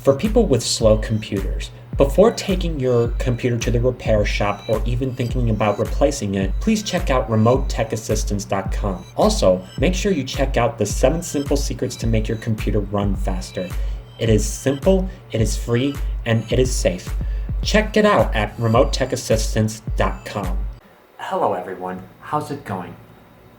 For people with slow computers, before taking your computer to the repair shop or even thinking about replacing it, please check out remotetekassistance.com. Also, make sure you check out the 7 simple secrets to make your computer run faster. It is simple, it is free, and it is safe. Check it out at remotetekassistance.com. Hello everyone, how's it going?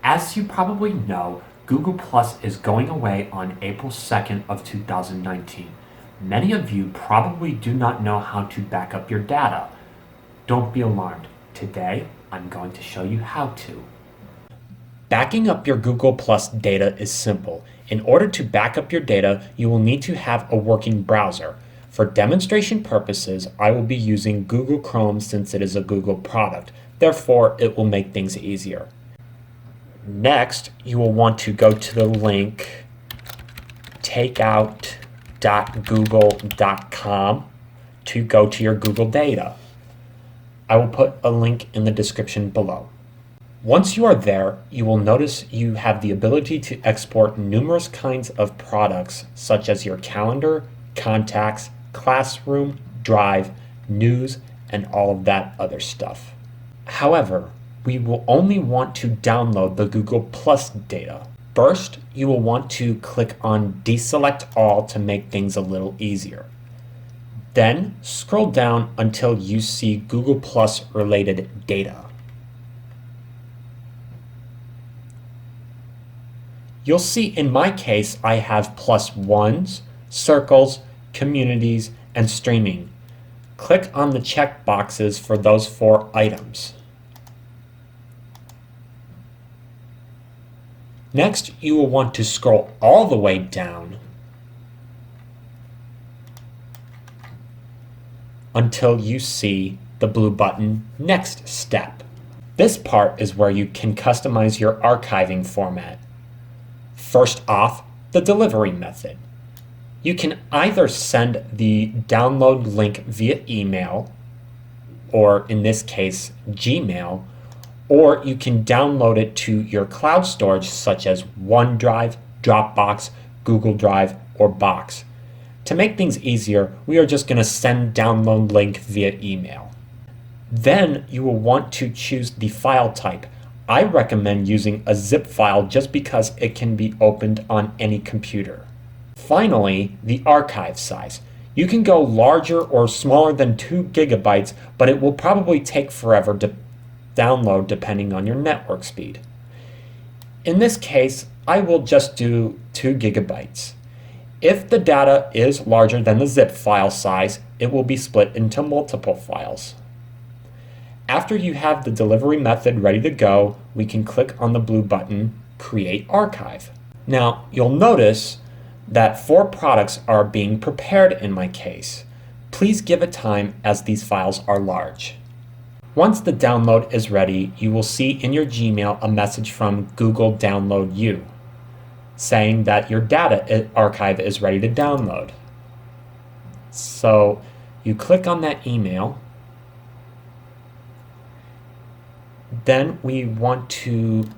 As you probably know, Google Plus is going away on April 2nd of 2019. Many of you probably do not know how to back up your data. Don't be alarmed. Today, I'm going to show you how to. Backing up your Google Plus data is simple. In order to back up your data, you will need to have a working browser. For demonstration purposes, I will be using Google Chrome since it is a Google product. Therefore, it will make things easier. Next, you will want to go to the link takeout.google.com to go to your Google data. I will put a link in the description below. Once you are there, you will notice you have the ability to export numerous kinds of products such as your calendar, contacts, classroom, drive, news, and all of that other stuff. However, we will only want to download the Google Plus data. First, you will want to click on Deselect All to make things a little easier. Then, scroll down until you see Google Plus related data. You'll see in my case I have plus ones, circles, communities, and streaming. Click on the check boxes for those 4 items. Next, you will want to scroll all the way down until you see the blue button Next Step. This part is where you can customize your archiving format. First off, the delivery method. You can either send the download link via email, or in this case, Gmail, or you can download it to your cloud storage such as OneDrive, Dropbox, Google Drive, or Box. To make things easier, we are just going to send download link via email. Then you will want to choose the file type. I recommend using a zip file just because it can be opened on any computer. Finally, the archive size. You can go larger or smaller than 2 gigabytes, but it will probably take forever to download depending on your network speed. In this case, I will just do 2 gigabytes. If the data is larger than the zip file size, it will be split into multiple files. After you have the delivery method ready to go, we can click on the blue button, Create Archive. Now, you'll notice that 4 products are being prepared in my case. Please give it time as these files are large. Once the download is ready, you will see in your Gmail a message from Google Download You saying that your data archive is ready to download. So you click on that email. Then we want to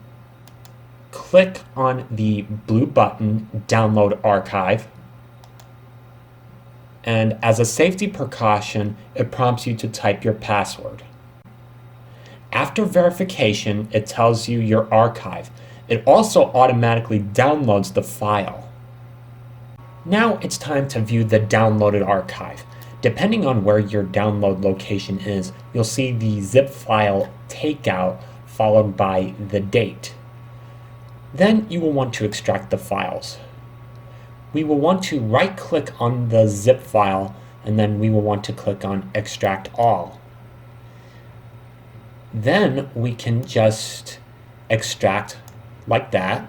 click on the blue button, Download Archive. And as a safety precaution, it prompts you to type your password. After verification, it tells you your archive. It also automatically downloads the file. Now it's time to view the downloaded archive. Depending on where your download location is, you'll see the zip file takeout followed by the date. Then you will want to extract the files. We will want to right-click on the zip file, and then we will want to click on Extract All. Then we can just extract like that,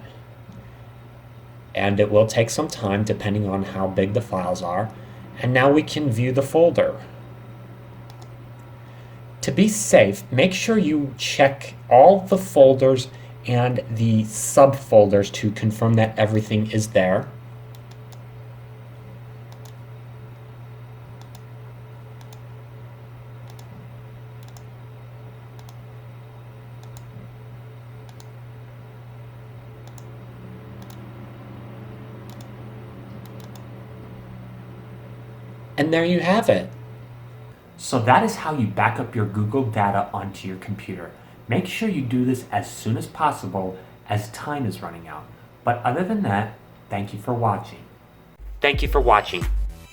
and it will take some time depending on how big the files are. And now we can view the folder. To be safe, make sure you check all the folders and the subfolders to confirm that everything is there. And there you have it. So that is how you back up your Google data onto your computer. Make sure you do this as soon as possible as time is running out. But other than that, thank you for watching. Thank you for watching.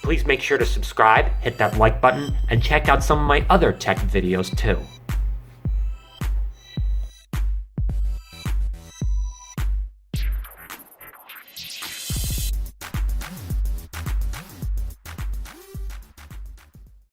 Please make sure to subscribe, hit that like button, and check out some of my other tech videos too.